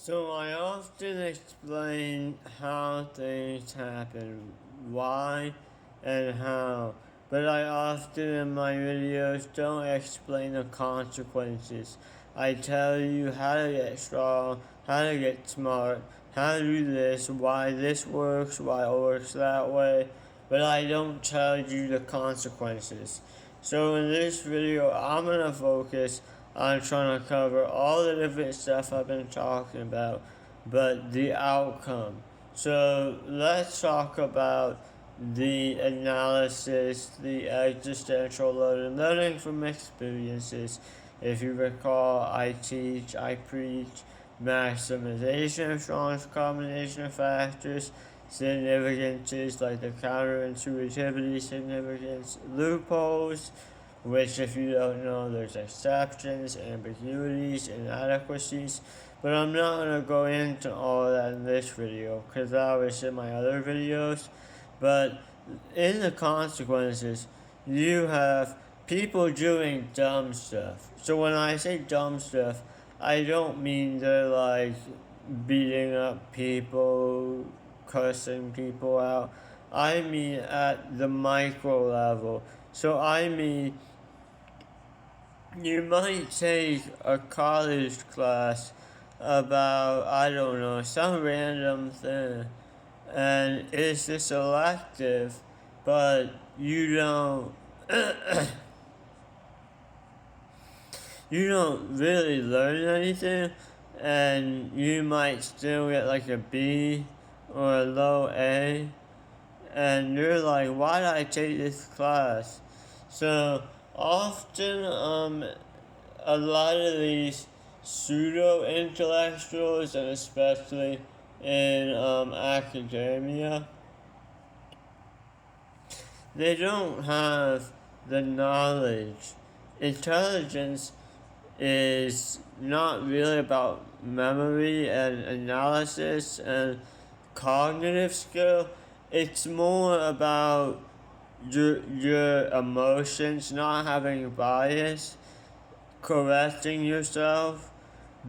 So I often explain how things happen, why and how, but I often in my videos don't explain the consequences. I tell you how to get strong, how to get smart, how to do this, why this works, why it works that way, but I don't tell you the consequences. So in this video, I'm gonna focus on trying to cover all the different stuff I've been talking about, but the outcome. So let's talk about the analysis, the existential learning from experiences. If you recall, I preach maximization of strongest combination of factors, significances like the counterintuitivity significance, loopholes, which if you don't know, there's exceptions, ambiguities, inadequacies, but I'm not going to go into all of that in this video because that was in my other videos. But in the consequences, you have people doing dumb stuff. So when I say dumb stuff, I don't mean they're like beating up people, cussing people out. I mean at the micro level. So I mean you might take a college class about, I don't know, some random thing, and it's just elective, but you don't really learn anything, and you might still get like a B or a low A, and you're like, why did I take this class? So often, a lot of these pseudo intellectuals, and especially in academia, they don't have the knowledge. Intelligence is not really about memory and analysis and cognitive skill. It's more about your emotions, not having bias, correcting yourself,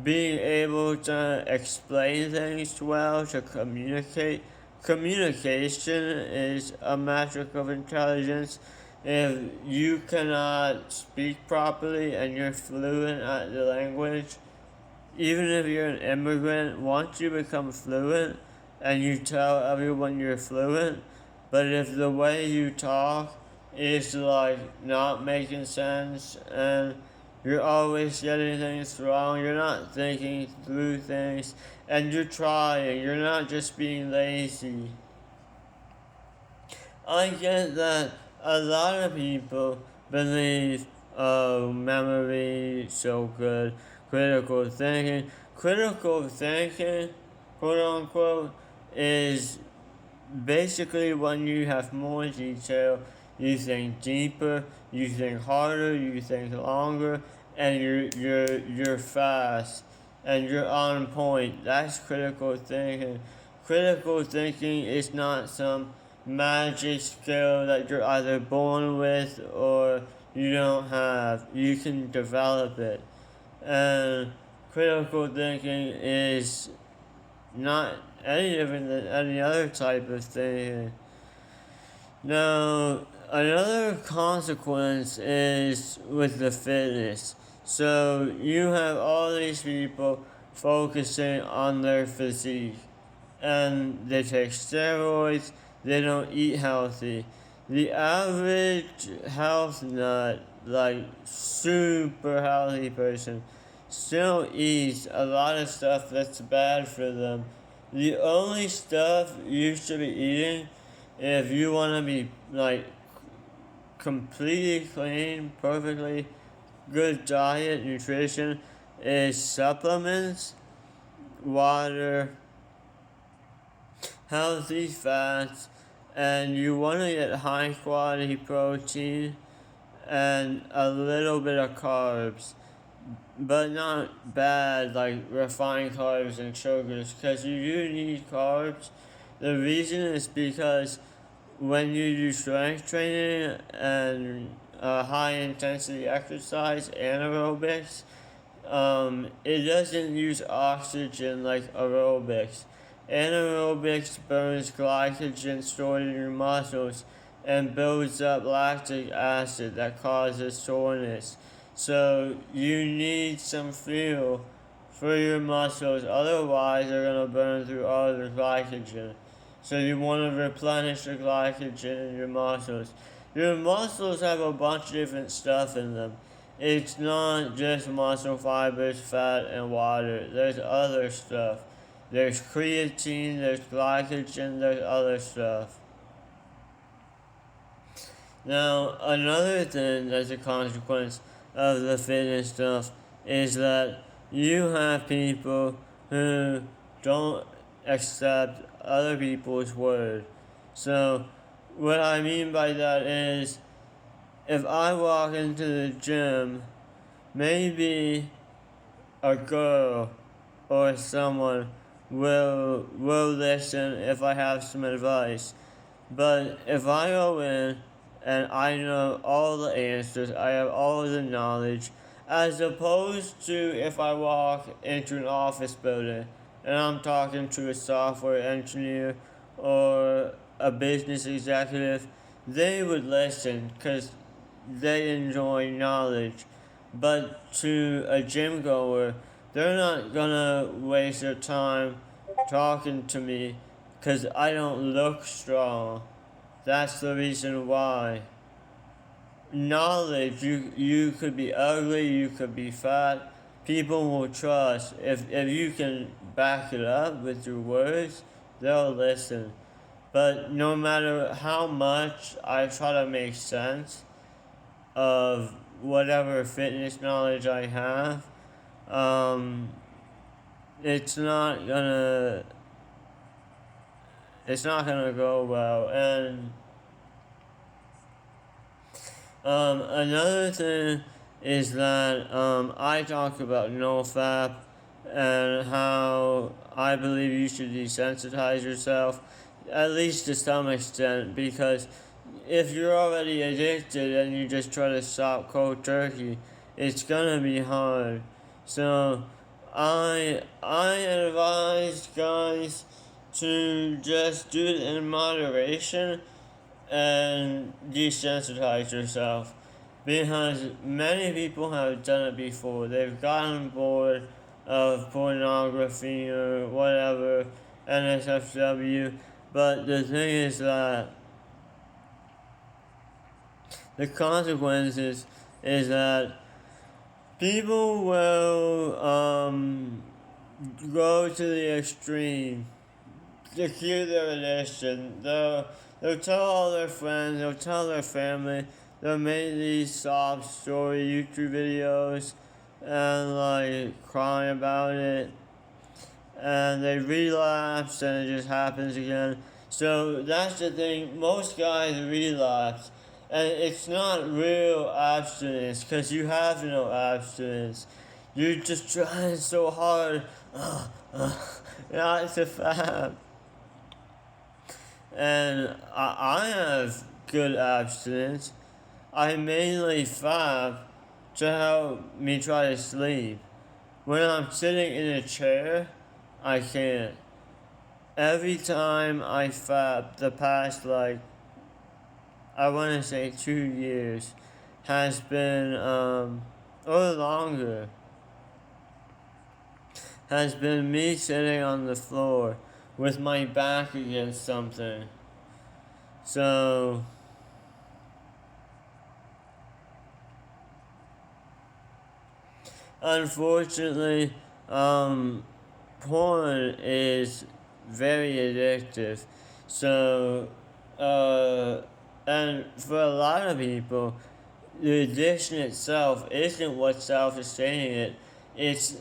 being able to explain things well, to communicate. Communication is a metric of intelligence. If you cannot speak properly and you're fluent at the language, even if you're an immigrant, once you become fluent and you tell everyone you're fluent, but if the way you talk is like not making sense and you're always getting things wrong, you're not thinking through things, and you're trying, you're not just being lazy. I get that a lot of people believe, oh, memory so good, critical thinking. Critical thinking, quote unquote, is basically when you have more detail, you think deeper, you think harder, you think longer, and you're fast and you're on point. That's critical thinking. Critical thinking is not some magic skill that you're either born with or you don't have. You can develop it. And critical thinking is not any different than any other type of thing. Now, another consequence is with the fitness. So you have all these people focusing on their physique, and they take steroids, they don't eat healthy. The average health nut, like super healthy person, still eats a lot of stuff that's bad for them. The only stuff you should be eating if you want to be like completely clean, perfectly good diet, nutrition, is supplements, water, healthy fats, and you want to get high quality protein and a little bit of carbs, but not bad like refined carbs and sugars, because you do need carbs. The reason is because when you do strength training and high intensity exercise, anaerobics, it doesn't use oxygen like aerobics. Anaerobics burns glycogen stored in your muscles and builds up lactic acid that causes soreness. So you need some fuel for your muscles, otherwise they're going to burn through all the glycogen. So you want to replenish the glycogen in your muscles. Your muscles have a bunch of different stuff in them. It's not just muscle fibers, fat, and water. There's other stuff. There's creatine, there's glycogen, there's other stuff. Now, another thing that's a consequence of the fitness stuff is that you have people who don't accept other people's word. So, what I mean by that is, if I walk into the gym, maybe a girl or someone will listen if I have some advice. But if I go in and I know all the answers, I have all the knowledge, as opposed to if I walk into an office building and I'm talking to a software engineer or a business executive, they would listen because they enjoy knowledge. But to a gym goer, they're not gonna waste their time talking to me because I don't look strong. That's the reason why. Knowledge, you could be ugly, you could be fat. People will trust. If you can back it up with your words, they'll listen. But no matter how much I try to make sense of whatever fitness knowledge I have, um, it's not gonna go well. And another thing is that I talk about NoFap and how I believe you should desensitize yourself, at least to some extent, because if you're already addicted and you just try to stop cold turkey, it's gonna be hard. So I advise guys to just do it in moderation and desensitize yourself, because many people have done it before. They've gotten bored of pornography or whatever, NSFW, but the thing is that the consequences is that people will go to the extreme to cure their addiction. They'll tell all their friends, they'll tell their family, they'll make these sob story YouTube videos and like cry about it, and they relapse and it just happens again. So that's the thing, most guys relapse, and it's not real abstinence because you have no abstinence. You're just trying so hard not to fap. And I have good abstinence. I mainly fap to help me try to sleep. When I'm sitting in a chair, I can't. Every time I fap, the past I want to say 2 years, has been, or longer, has been me sitting on the floor with my back against something. So, unfortunately, porn is very addictive. So, and for a lot of people, the addiction itself isn't what's self-sustaining it. It's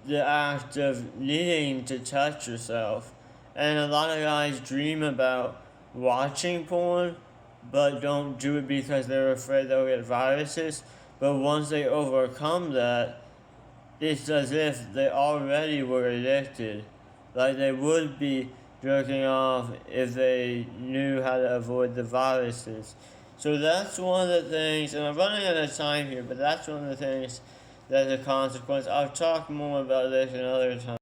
the act of needing to touch yourself. And a lot of guys dream about watching porn, but don't do it because they're afraid they'll get viruses. But once they overcome that, it's as if they already were addicted. Like they would be jerking off if they knew how to avoid the viruses. So that's one of the things, and I'm running out of time here, but that's one of the things That's a consequence. I'll talk more about this another time.